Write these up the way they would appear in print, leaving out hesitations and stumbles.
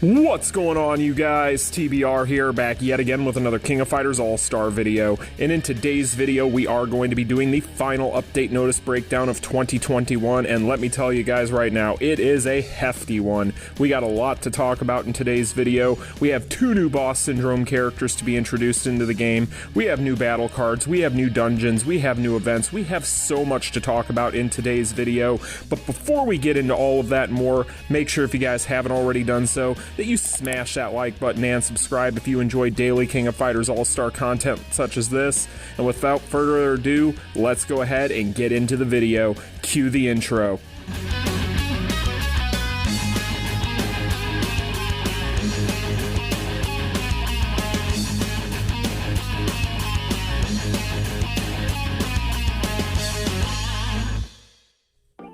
What's going on, you guys? TBR here, back yet again with another King of Fighters All-Star video. And in today's video, we are going to be doing the final update notice breakdown of 2021. And let me tell you guys right now, it is a hefty one. We got a lot to talk about in today's video. We have 2 new Boss Syndrome characters to be introduced into the game. We have new battle cards. We have new dungeons. We have new events. We have so much to talk about in today's video. But before we get into all of that and more, make sure if you guys haven't already done so, that you smash that like button and subscribe if you enjoy daily King of Fighters All-Star content such as this. And without further ado, let's go ahead and get into the video. Cue the intro.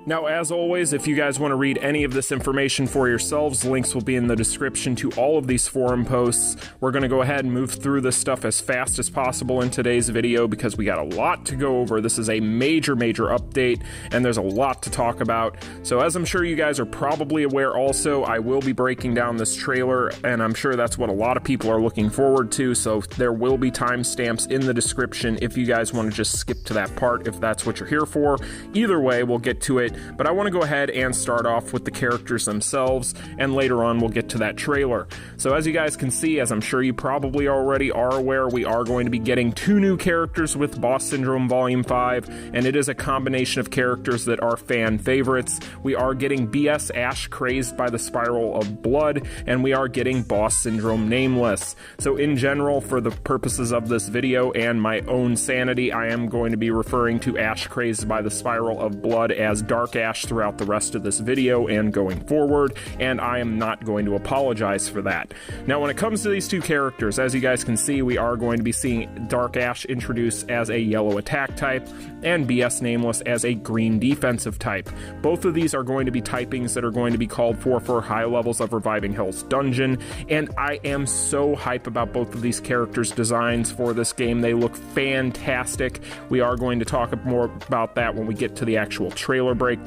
Now, as always, if you guys want to read any of this information for yourselves, links will be in the description to all of these forum posts. We're going to go ahead and move through this stuff as fast as possible in today's video because we got a lot to go over. This is a major update, and there's a lot to talk about. So as I'm sure you guys are probably aware also, I will be breaking down this trailer, and I'm sure that's what a lot of people are looking forward to, so there will be timestamps in the description if you guys want to just skip to that part if that's what you're here for. Either way, we'll get to it. But I want to go ahead and start off with the characters themselves, and later on we'll get to that trailer. So as you guys can see, as I'm sure you probably already are aware, we are going to be getting 2 new characters with Boss Syndrome Volume 5, and it is a combination of characters that are fan favorites. We are getting BS Ash Crazed by the Spiral of Blood, and we are getting Boss Syndrome Nameless. So in general, for the purposes of this video and my own sanity, I am going to be referring to Ash Crazed by the Spiral of Blood as Dark Ash throughout the rest of this video and going forward, and I am not going to apologize for that. Now, when it comes to these 2 characters, as you guys can see, we are going to be seeing Dark Ash introduced as a yellow attack type and BS Nameless as a green defensive type. Both of these are going to be typings that are going to be called for high levels of Reviving Hell's Dungeon, and I am so hype about both of these characters' designs for this game. They look fantastic. We are going to talk more about that when we get to the actual trailer breakdown,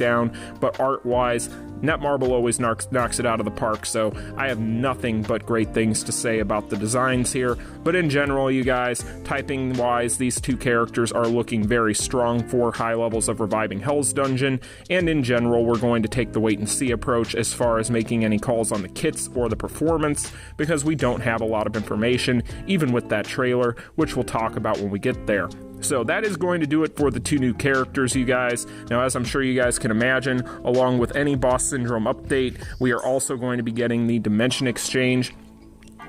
but art-wise, Netmarble always knocks it out of the park, so I have nothing but great things to say about the designs here. But in general, you guys, typing-wise, these 2 characters are looking very strong for high levels of Reviving Hell's Dungeon, and in general, we're going to take the wait-and-see approach as far as making any calls on the kits or the performance, because we don't have a lot of information, even with that trailer, which we'll talk about when we get there. So that is going to do it for the 2 new characters, you guys. Now, as I'm sure you guys can imagine, along with any Boss Syndrome update, we are also going to be getting the Dimension Exchange.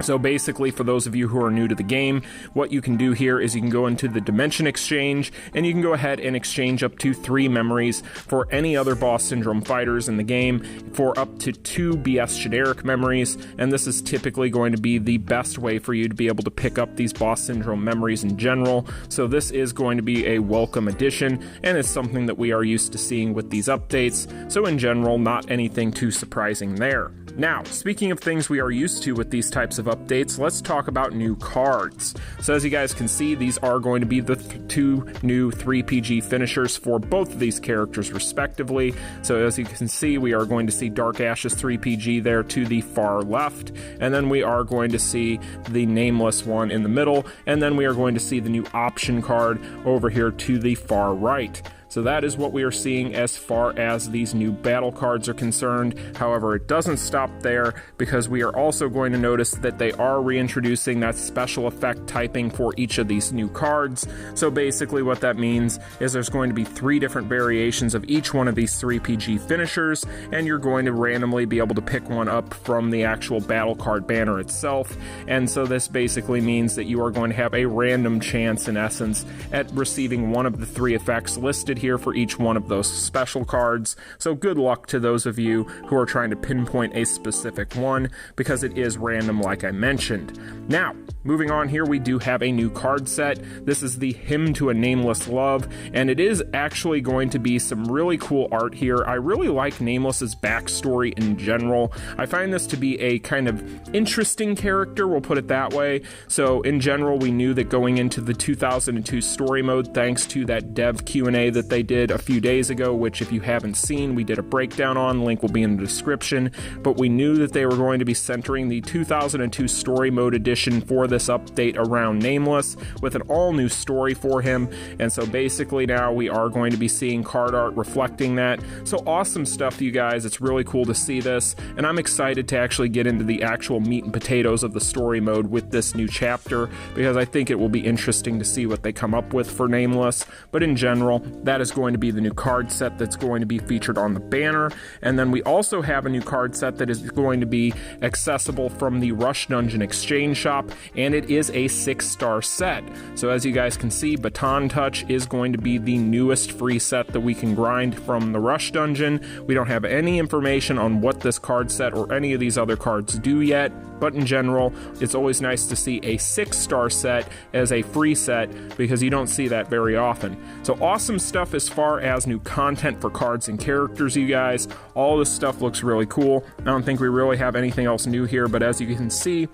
So basically, for those of you who are new to the game, what you can do here is you can go into the Dimension Exchange, and you can go ahead and exchange up to 3 memories for any other Boss Syndrome fighters in the game for up to 2 BS generic memories, and this is typically going to be the best way for you to be able to pick up these Boss Syndrome memories in general. So this is going to be a welcome addition, and it's something that we are used to seeing with these updates, so in general, not anything too surprising there. Now, speaking of things we are used to with these types of updates, let's talk about new cards. So as you guys can see, these are going to be the 2 new 3PG finishers for both of these characters respectively. So as you can see, we are going to see Dark Ash's 3PG there to the far left, and then we are going to see the Nameless one in the middle, and then we are going to see the new option card over here to the far right. So that is what we are seeing as far as these new battle cards are concerned. However, it doesn't stop there, because we are also going to notice that they are reintroducing that special effect typing for each of these new cards. So basically what that means is there's going to be 3 different variations of each one of these 3PG finishers, and you're going to randomly be able to pick one up from the actual battle card banner itself. And so this basically means that you are going to have a random chance, in essence, at receiving one of the 3 effects listed here for each one of those special cards. So good luck to those of you who are trying to pinpoint a specific one, because it is random like I mentioned. Now, Moving on here, we do have a new card set. This is the Hymn to a Nameless Love, and it is actually going to be some really cool art here. I really like Nameless's backstory in general. I find this to be a kind of interesting character, we'll put it that way. So in general, we knew that going into the 2002 story mode, thanks to that dev Q&A that they did a few days ago, which if you haven't seen, we did a breakdown on, link will be in the description, but we knew that they were going to be centering the 2002 story mode edition for this update around Nameless with an all new story for him. And so basically now we are going to be seeing card art reflecting that. So awesome stuff, you guys. It's really cool to see this, and I'm excited to actually get into the actual meat and potatoes of the story mode with this new chapter, because I think it will be interesting to see what they come up with for Nameless. But in general, that is going to be the new card set that's going to be featured on the banner. And then we also have a new card set that is going to be accessible from the Rush Dungeon Exchange Shop, and it is a 6-star set. So as you guys can see, Baton Touch is going to be the newest free set that we can grind from the Rush Dungeon. We don't have any information on what this card set or any of these other cards do yet, but in general, it's always nice to see a 6-star set as a free set, because you don't see that very often. So awesome stuff as far as new content for cards and characters, you guys. All this stuff looks really cool. I don't think we really have anything else new here, but as you can see,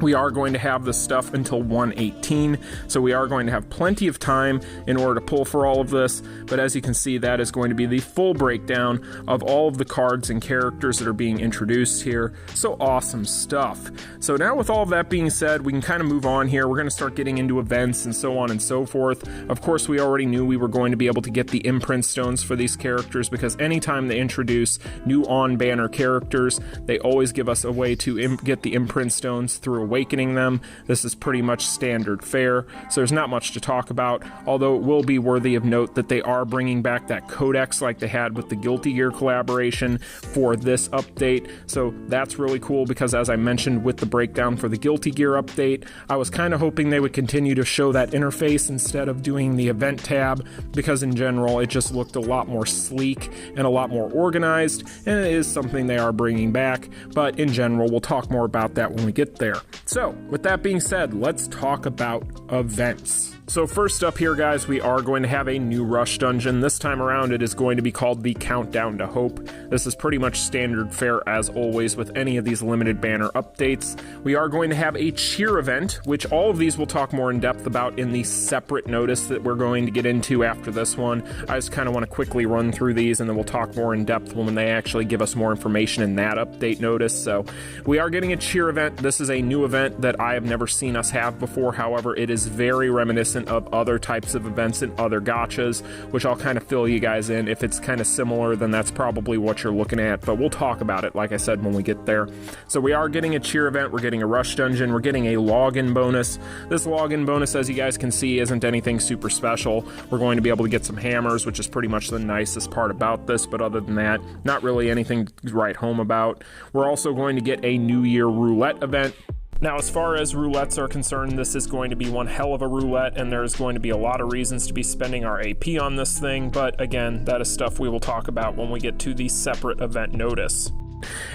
we are going to have this stuff until 1/18, so we are going to have plenty of time in order to pull for all of this. But as you can see, that is going to be the full breakdown of all of the cards and characters that are being introduced here. So awesome stuff. So now with all of that being said, we can kind of move on here. We're going to start getting into events and so on and so forth. Of course, we already knew we were going to be able to get the imprint stones for these characters, because anytime they introduce new on-banner characters, they always give us a way to get the imprint stones through awakening them. This is pretty much standard fare, so there's not much to talk about, although it will be worthy of note that they are bringing back that codex like they had with the Guilty Gear collaboration for this update. So that's really cool, because as I mentioned with the breakdown for the Guilty Gear update, I was kind of hoping they would continue to show that interface instead of doing the event tab, because in general it just looked a lot more sleek and a lot more organized, and it is something they are bringing back. But in general, we'll talk more about that when we get there. So with that being said, let's talk about events. So first up here, guys, we are going to have a new Rush Dungeon. This time around, it is going to be called the Countdown to Hope. This is pretty much standard fare as always with any of these limited banner updates. We are going to have a cheer event, which all of these we'll talk more in depth about in the separate notice that we're going to get into after this one. I just kind of want to quickly run through these, and then we'll talk more in depth when they actually give us more information in that update notice. So we are getting a cheer event. This is a new event that I have never seen us have before. However, it is very reminiscent of other types of events and other gachas, which I'll kind of fill you guys in. If it's kind of similar, then that's probably what you're looking at, but we'll talk about it, like I said, when we get there. So we are getting a cheer event, we're getting a Rush Dungeon, we're getting a login bonus. This login bonus, as you guys can see, isn't anything super special. We're going to be able to get some hammers, which is pretty much the nicest part about this, but other than that, not really anything to write home about. We're also going to get a New Year roulette event. Now, as far as roulettes are concerned, this is going to be one hell of a roulette, and there's going to be a lot of reasons to be spending our AP on this thing, but again, that is stuff we will talk about when we get to the separate event notice.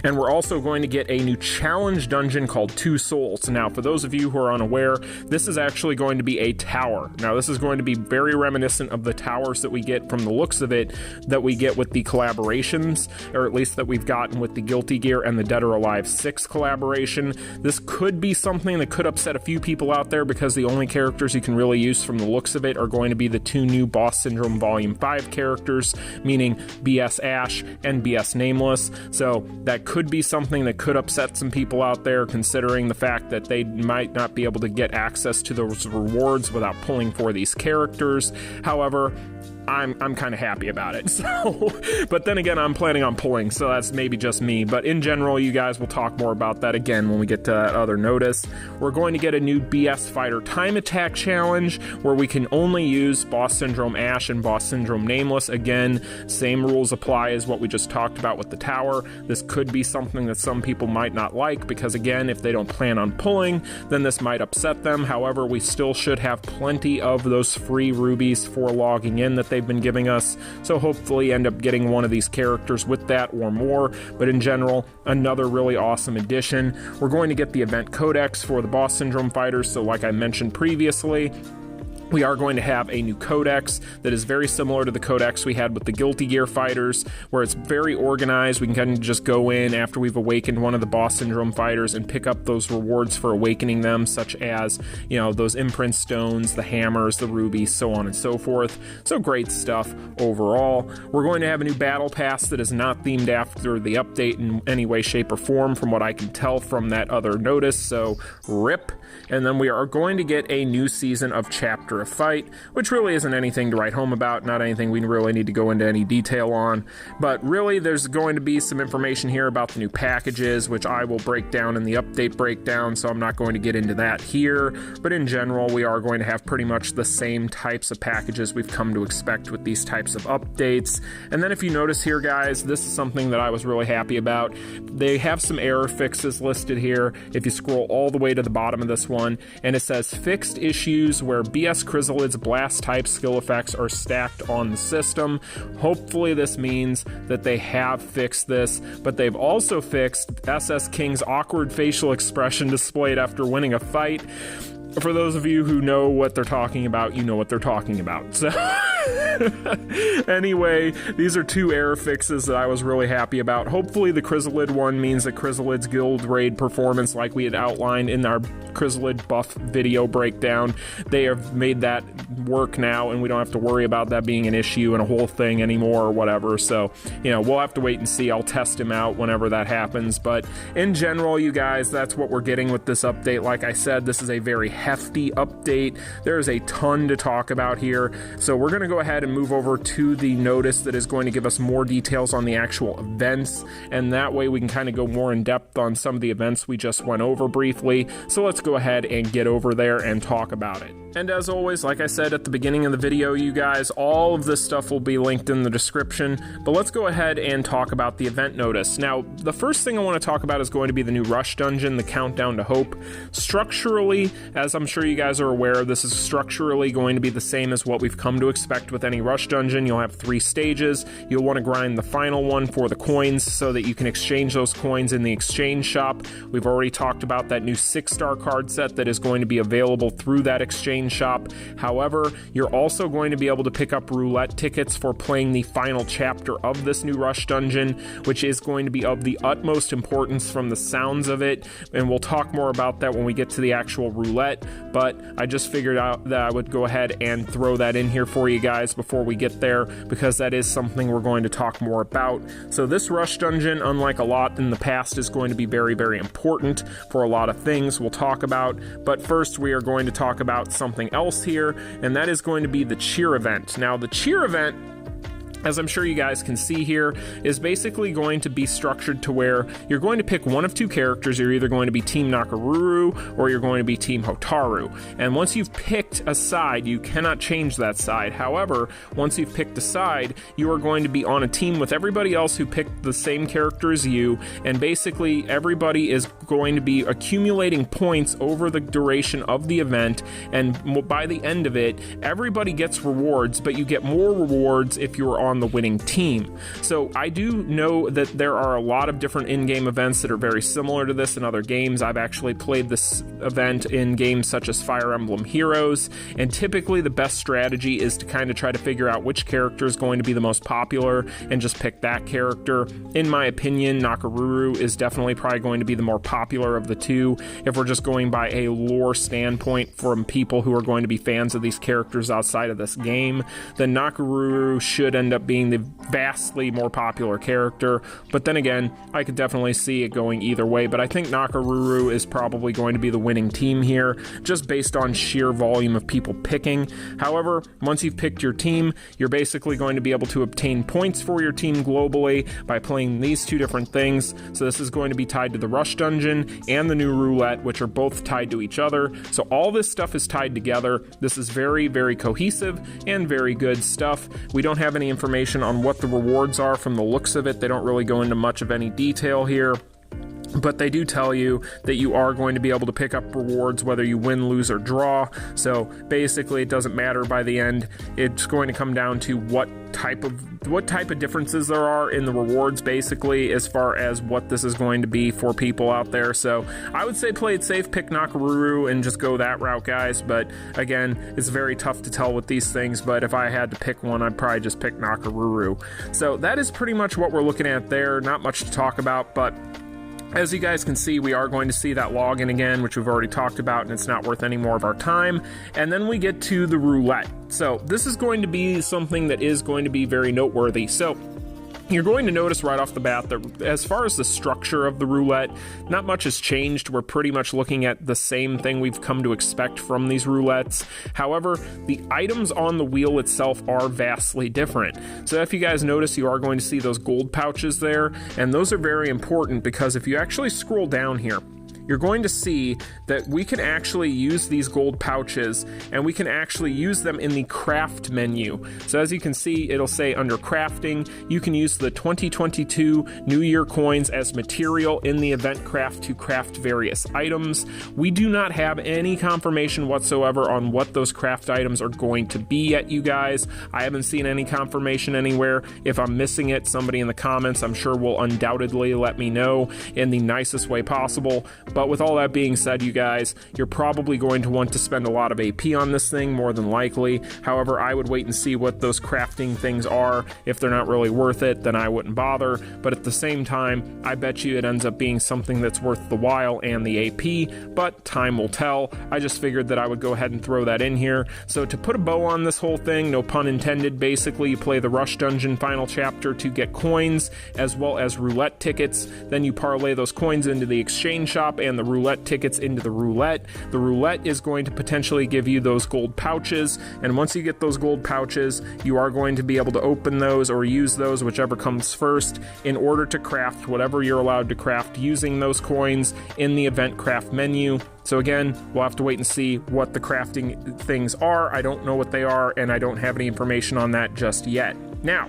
And we're also going to get a new challenge dungeon called Two Souls. Now, for those of you who are unaware, this is actually going to be a tower. Now, this is going to be very reminiscent of the towers that we get from the looks of it, that we get with the collaborations, or at least that we've gotten with the Guilty Gear and the Dead or Alive 6 collaboration. This could be something that could upset a few people out there, because the only characters you can really use from the looks of it are going to be the two new Boss Syndrome Volume 5 characters, meaning BS Ash and BS Nameless. So that could be something that could upset some people out there, considering the fact that they might not be able to get access to those rewards without pulling for these characters. However, I'm kind of happy about it. So, but then again, I'm planning on pulling, so that's maybe just me. But in general, you guys will talk more about that again when we get to that other notice. We're going to get a new BS Fighter Time Attack Challenge, where we can only use Boss Syndrome Ash and Boss Syndrome Nameless. Again, same rules apply as what we just talked about with the tower. This could be something that some people might not like, because again, if they don't plan on pulling, then this might upset them. However, we still should have plenty of those free rubies for logging in that they they've been giving us, so hopefully end up getting one of these characters with that or more. But in general, another really awesome addition. We're going to get the event codex for the boss syndrome fighters, so like I mentioned previously, we are going to have a new codex that is very similar to the codex we had with the Guilty Gear fighters, where it's very organized. We can kind of just go in after we've awakened one of the boss syndrome fighters and pick up those rewards for awakening them, such as, you know, those imprint stones, the hammers, the rubies, so on and so forth. So great stuff overall. We're going to have a new battle pass that is not themed after the update in any way, shape, or form, from what I can tell from that other notice, so RIP. And then we are going to get a new season of Chapter of Fight, which really isn't anything to write home about, not anything we really need to go into any detail on, but really there's going to be some information here about the new packages, which I will break down in the update breakdown, so I'm not going to get into that here. But in general, we are going to have pretty much the same types of packages we've come to expect with these types of updates. And then if you notice here, guys, this is something that I was really happy about. They have some error fixes listed here if you scroll all the way to the bottom of this one, and it says fixed issues where BS Krizalid's blast type skill effects are stacked on the system. Hopefully this means that they have fixed this, but they've also fixed SS King's awkward facial expression displayed after winning a fight. For those of you who know what they're talking about, you know what they're talking about. So anyway, these are two error fixes that I was really happy about. Hopefully the Krizalid one means that Krizalid's guild raid performance, like we had outlined in our Krizalid buff video breakdown, they have made that work now, and we don't have to worry about that being an issue and a whole thing anymore or whatever. So, you know, we'll have to wait and see. I'll test him out whenever that happens. But in general, you guys, that's what we're getting with this update. Like I said, this is a very hefty update. There's a ton to talk about here. So we're going to go ahead and move over to the notice that is going to give us more details on the actual events, and that way we can kind of go more in depth on some of the events we just went over briefly. So let's go ahead and get over there and talk about it. And as always, like I said at the beginning of the video, you guys, all of this stuff will be linked in the description, but let's go ahead and talk about the event notice. Now, the first thing I want to talk about is going to be the new Rush Dungeon, the Countdown to Hope. Structurally, as I'm sure you guys are aware, this is structurally going to be the same as what we've come to expect with any Rush Dungeon. You'll have 3 stages. You'll want to grind the final one for the coins so that you can exchange those coins in the exchange shop. We've already talked about that new 6-star card set that is going to be available through that exchange shop. However, you're also going to be able to pick up roulette tickets for playing the final chapter of this new Rush Dungeon, which is going to be of the utmost importance from the sounds of it, and we'll talk more about that when we get to the actual roulette. But I just figured out that I would go ahead and throw that in here for you guys before we get there, because that is something we're going to talk more about. So this Rush Dungeon, unlike a lot in the past, is going to be very, very important for a lot of things we'll talk about. But first, we are going to talk about something else here, and that is going to be the cheer event. Now, the cheer event, as I'm sure you guys can see here, is basically going to be structured to where you're going to pick one of 2 characters. You're either going to be Team Nakaruru or you're going to be Team Hotaru. And once you've picked a side, you cannot change that side. However, once you've picked a side, you are going to be on a team with everybody else who picked the same character as you, and basically everybody is going to be accumulating points over the duration of the event, and by the end of it, everybody gets rewards, but you get more rewards if you're on the winning team. So I do know that there are a lot of different in-game events that are very similar to this in other games. I've actually played this event in games such as Fire Emblem Heroes, and typically the best strategy is to kind of try to figure out which character is going to be the most popular and just pick that character. In my opinion, Nakaruru is definitely probably going to be the more popular of the 2 if we're just going by a lore standpoint from people who are going to be fans of these characters outside of this game. Then Nakaruru should end up being the vastly more popular character, but then again, I could definitely see it going either way. But I think Nakaruru is probably going to be the winning team here, just based on sheer volume of people picking. However, once you've picked your team, you're basically going to be able to obtain points for your team globally by playing these 2 different things. So this is going to be tied to the Rush Dungeon and the new roulette, which are both tied to each other. So all this stuff is tied together. This is very, very cohesive and very good stuff. We don't have any information on what the rewards are from the looks of it. They don't really go into much of any detail here. but they do tell you that you are going to be able to pick up rewards whether you win, lose, or draw. So basically it doesn't matter by the end. It's going to come down to what type of differences there are in the rewards, basically, as far as what this is going to be for people out there. So I would say play it safe, pick Nakamura and just go that route, guys. But again, it's very tough to tell with these things, but if I had to pick one, I'd probably just pick Nakamura. So that is pretty much what we're looking at there. Not much to talk about, but as you guys can see, we are going to see that login again, which we've already talked about, and it's not worth any more of our time. And then we get to the roulette. So this is going to be something that is going to be very noteworthy. So you're going to notice right off the bat that as far as the structure of the roulette, not much has changed. We're pretty much looking at the same thing we've come to expect from these roulettes. However, the items on the wheel itself are vastly different. So if you guys notice, you are going to see those gold pouches there, and those are very important because if you actually scroll down here, you're going to see that we can actually use these gold pouches and we can actually use them in the craft menu. So as you can see, it'll say under crafting, you can use the 2022 New Year coins as material in the event craft to craft various items. We do not have any confirmation whatsoever on what those craft items are going to be yet, you guys. I haven't seen any confirmation anywhere. If I'm missing it, somebody in the comments, I'm sure will undoubtedly let me know in the nicest way possible. But with all that being said, you guys, you're probably going to want to spend a lot of AP on this thing, more than likely. However, I would wait and see what those crafting things are. If they're not really worth it, then I wouldn't bother. But at the same time, I bet you it ends up being something that's worth the while and the AP, but time will tell. I just figured that I would go ahead and throw that in here. So to put a bow on this whole thing, no pun intended, basically you play the Rush Dungeon final chapter to get coins, as well as roulette tickets. Then you parlay those coins into the exchange shop and the roulette tickets into the roulette. The roulette is going to potentially give you those gold pouches, and once you get those gold pouches, you are going to be able to open those or use those, whichever comes first, in order to craft whatever you're allowed to craft using those coins in the event craft menu. So again, we'll have to wait and see what the crafting things are. I don't know what they are, and I don't have any information on that just yet. Now,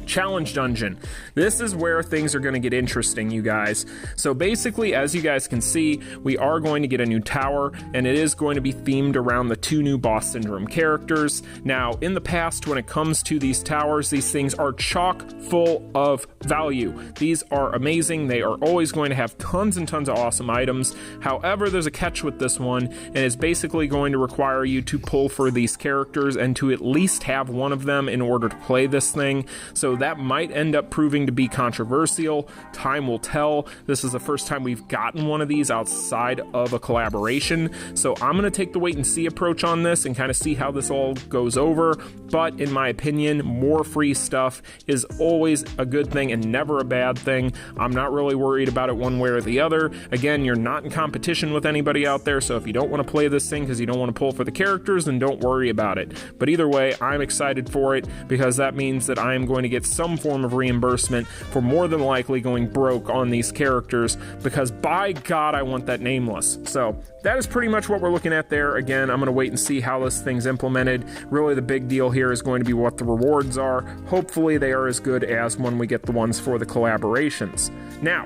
Challenge Dungeon. This is where things are going to get interesting, you guys. So basically, as you guys can see, we are going to get a new tower, and it is going to be themed around the 2 new Boss Syndrome characters. Now, in the past, when it comes to these towers, these things are chock full of value. These are amazing. They are always going to have tons and tons of awesome items. However, there's a catch with this one, and it's basically going to require you to pull for these characters and to at least have one of them in order to play this thing. So that might end up proving to be controversial. Time will tell. This is the first time we've gotten one of these outside of a collaboration. So I'm going to take the wait and see approach on this and kind of see how this all goes over. But in my opinion, more free stuff is always a good thing and never a bad thing. I'm not really worried about it one way or the other. Again, you're not in competition with anybody out there. So if you don't want to play this thing because you don't want to pull for the characters, then don't worry about it. But either way, I'm excited for it because that means that I am going to get some form of reimbursement for more than likely going broke on these characters, because by God, I want that Nameless. So that is pretty much what we're looking at there. Again, I'm going to wait and see how this thing's implemented. Really, the big deal here is going to be what the rewards are. Hopefully they are as good as when we get the ones for the collaborations. Now,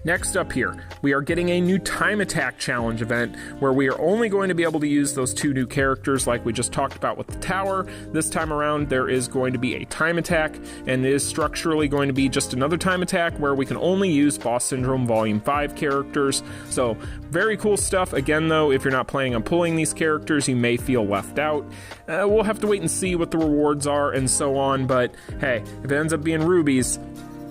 next up here, we are getting a new time attack challenge event where we are only going to be able to use those 2 new characters like we just talked about with the tower. This time around, there is going to be a time attack, and it is structurally going to be just another time attack where we can only use Boss Syndrome Volume 5 characters. So very cool stuff. Again, though, if you're not planning on pulling these characters, you may feel left out. We'll have to wait and see what the rewards are and so on, but hey, if it ends up being rubies,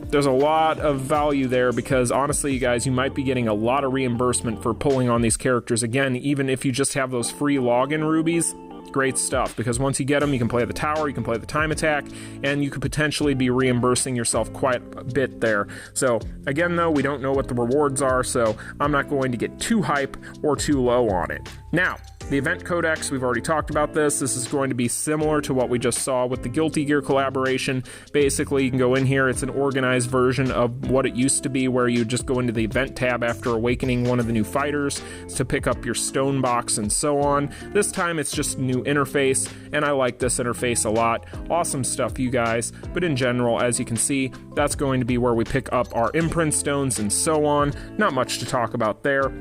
there's a lot of value there, because honestly, you guys, you might be getting a lot of reimbursement for pulling on these characters. Again, even if you just have those free login rubies, great stuff, because once you get them, you can play the tower, you can play the time attack, and you could potentially be reimbursing yourself quite a bit there. So again, though, we don't know what the rewards are, so I'm not going to get too hype or too low on it. Now, The event codex, we've already talked about this. This is going to be similar to what we just saw with the Guilty Gear collaboration. Basically, you can go in here. It's an organized version of what it used to be, where you just go into the event tab after awakening one of the new fighters to pick up your stone box and so on. This time, it's just a new interface, and I like this interface a lot. Awesome stuff, you guys. But in general, as you can see, that's going to be where we pick up our imprint stones and so on. Not much to talk about there.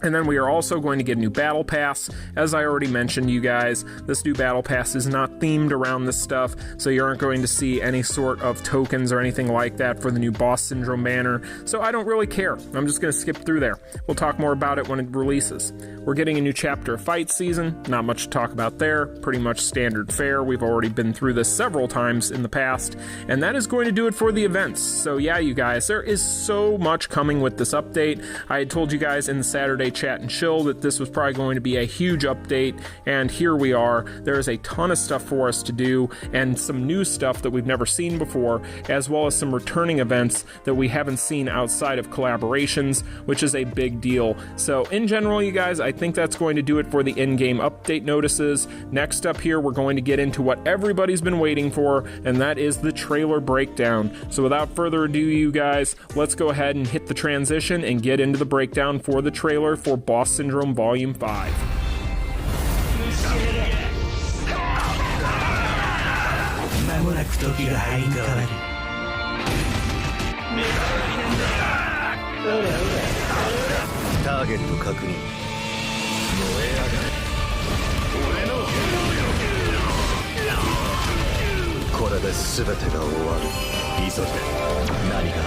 And then we are also going to get a new battle pass. As I already mentioned, you guys, this new battle pass is not themed around this stuff, so you aren't going to see any sort of tokens or anything like that for the new Boss Syndrome banner, so I don't really care. I'm just going to skip through there. We'll talk more about it when it releases. We're getting a new chapter of Fight Season. Not much to talk about there. Pretty much standard fare. We've already been through this several times in the past, and that is going to do it for the events. So yeah, you guys, there is so much coming with this update. I had told you guys in the Saturday Chat and Chill that this was probably going to be a huge update, and here we are. There is a ton of stuff for us to do, and some new stuff that we've never seen before, as well as some returning events that we haven't seen outside of collaborations, which is a big deal. So in general, you guys, I think that's going to do it for the in-game update notices. Next up here, we're going to get into what everybody's been waiting for, and that is the trailer breakdown. So without further ado, you guys, let's go ahead and hit the transition and get into the breakdown for the trailer for Boss Syndrome Volume 5. 間もなく時が入り替わる。ターゲット確認。燃え上がれ。俺のこれで全てが終わる。急げ。何かな。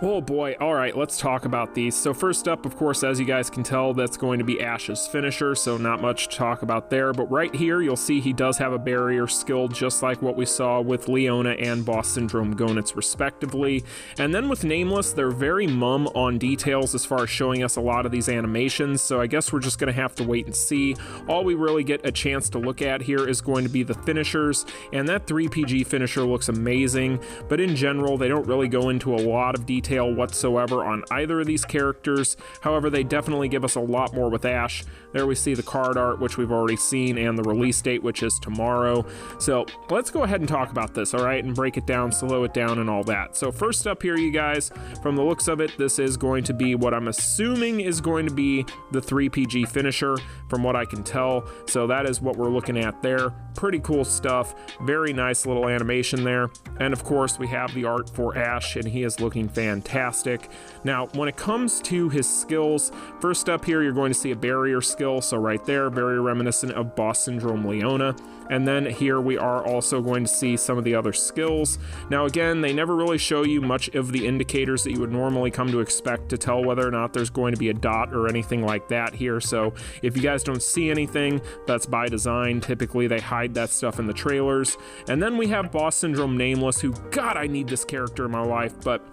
Oh boy, alright, let's talk about these. So first up, of course, as you guys can tell, that's going to be Ash's finisher, so not much to talk about there. But right here, you'll see he does have a barrier skill, just like what we saw with Leona and Boss Syndrome Gonitz, respectively. And then with Nameless, they're very mum on details as far as showing us a lot of these animations, so I guess we're just going to have to wait and see. All we really get a chance to look at here is going to be the finishers, and that 3PG finisher looks amazing, but in general, they don't really go into a lot of detail whatsoever on either of these characters. However, they definitely give us a lot more with Ash. There we see the card art, which we've already seen, and the release date, which is tomorrow. So let's go ahead and talk about this, all right, and break it down, slow it down, and all that. So first up here, you guys, from the looks of it, this is going to be what I'm assuming is going to be the 3PG finisher, from what I can tell. So that is what we're looking at there. Pretty cool stuff. Very nice little animation there. And of course, we have the art for Ash, and he is looking fantastic. Now, when it comes to his skills, first up here, you're going to see a barrier skill. So right there, very reminiscent of Boss Syndrome Leona. And then here we are also going to see some of the other skills. Now again, they never really show you much of the indicators that you would normally come to expect to tell whether or not there's going to be a dot or anything like that here. So if you guys don't see anything, that's by design. Typically they hide that stuff in the trailers. And then we have Boss Syndrome Nameless, who, God, I need this character in my life, but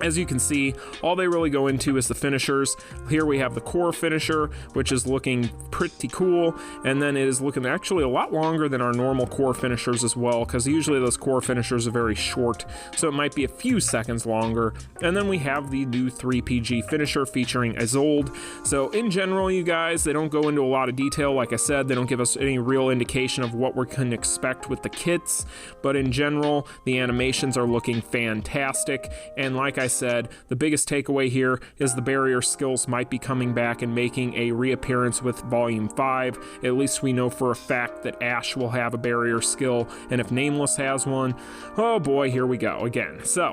as you can see, all they really go into is the finishers. Here we have the core finisher, which is looking pretty cool, and then it is looking actually a lot longer than our normal core finishers as well, because usually those core finishers are very short, so it might be a few seconds longer. And then we have the new 3PG finisher featuring Isolde. So in general, you guys, they don't go into a lot of detail. Like I said, they don't give us any real indication of what we can expect with the kits, but in general, the animations are looking fantastic, and like I said, the biggest takeaway here is the barrier skills might be coming back and making a reappearance with Volume 5. At least we know for a fact that Ash will have a barrier skill, and if Nameless has one, oh boy, here we go again. So,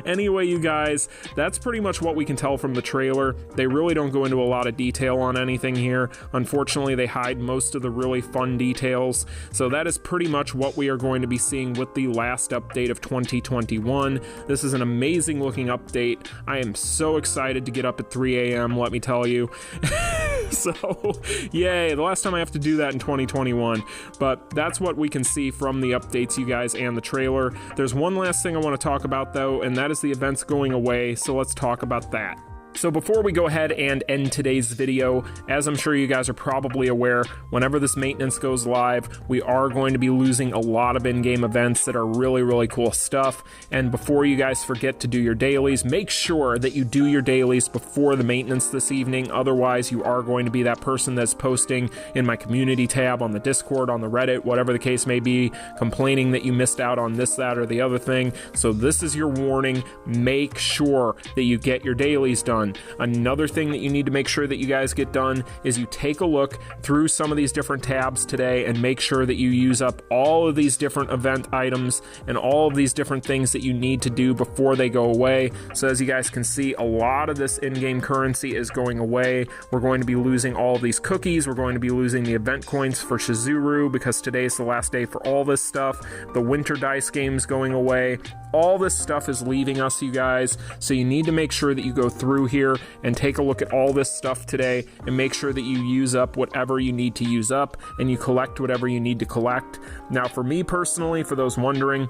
anyway, you guys, that's pretty much what we can tell from the trailer. They really don't go into a lot of detail on anything here. Unfortunately, they hide most of the really fun details. So that is pretty much what we are going to be seeing with the last update of 2021. This is an amazing looking update. I am so excited to get up at 3 a.m., let me tell you. So, yay, the last time I have to do that in 2021. But that's what we can see from the updates, you guys, and the trailer. There's one last thing I want to talk about, though, and that is the events going away, so let's talk about that. So before we go ahead and end today's video, as I'm sure you guys are probably aware, whenever this maintenance goes live, we are going to be losing a lot of in-game events that are really, really cool stuff. And before you guys forget to do your dailies, make sure that you do your dailies before the maintenance this evening. Otherwise, you are going to be that person that's posting in my community tab on the Discord, on the Reddit, whatever the case may be, complaining that you missed out on this, that, or the other thing. So this is your warning. Make sure that you get your dailies done. Another thing that you need to make sure that you guys get done is you take a look through some of these different tabs today and make sure that you use up all of these different event items and all of these different things that you need to do before they go away. So as you guys can see, a lot of this in-game currency is going away. We're going to be losing all of these cookies. We're going to be losing the event coins for Shizuru because today's the last day for all this stuff. The winter dice game's going away. All this stuff is leaving us, you guys. So you need to make sure that you go through here and take a look at all this stuff today and make sure that you use up whatever you need to use up and you collect whatever you need to collect. Now, for me personally, for those wondering,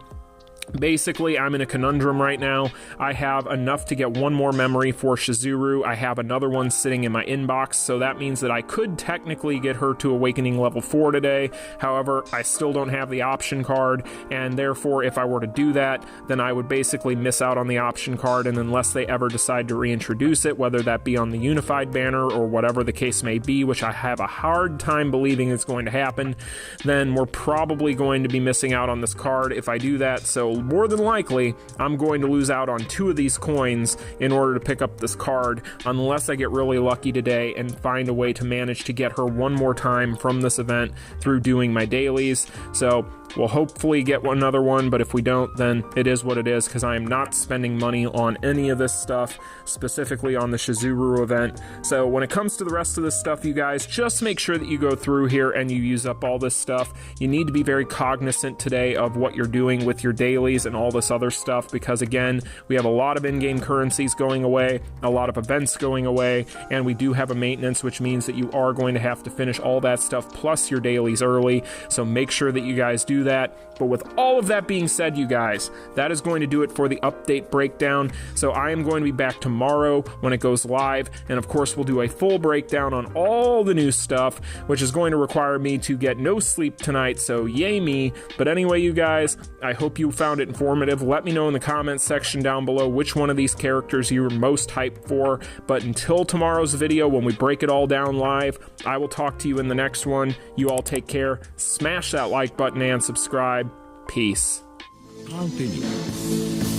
basically, I'm in a conundrum right now. I have enough to get one more memory for Shizuru. I have another one sitting in my inbox, so that means that I could technically get her to Awakening level 4 today. However, I still don't have the option card, and therefore, if I were to do that, then I would basically miss out on the option card, and unless they ever decide to reintroduce it, whether that be on the Unified banner or whatever the case may be, which I have a hard time believing is going to happen, then we're probably going to be missing out on this card if I do that. So more than likely, I'm going to lose out on 2 of these coins in order to pick up this card, unless I get really lucky today and find a way to manage to get her one more time from this event through doing my dailies. So we'll hopefully get another one, but if we don't, then it is what it is, because I am not spending money on any of this stuff, specifically on the Shizuru event. So when it comes to the rest of this stuff, you guys, just make sure that you go through here and you use up all this stuff. You need to be very cognizant today of what you're doing with your dailies and all this other stuff, because again, we have a lot of in-game currencies going away, a lot of events going away, and we do have a maintenance, which means that you are going to have to finish all that stuff plus your dailies early. So make sure that you guys do that. But with all of that being said, you guys, that is going to do it for the update breakdown. So I am going to be back tomorrow when it goes live, and of course we'll do a full breakdown on all the new stuff, which is going to require me to get no sleep tonight, so yay me. But anyway, you guys, I hope you found it informative. Let me know in the comments section down below which one of these characters you were most hyped for. But until tomorrow's video, when we break it all down live, I will talk to you in the next one. You all take care. Smash that like button and subscribe. Peace. Continue.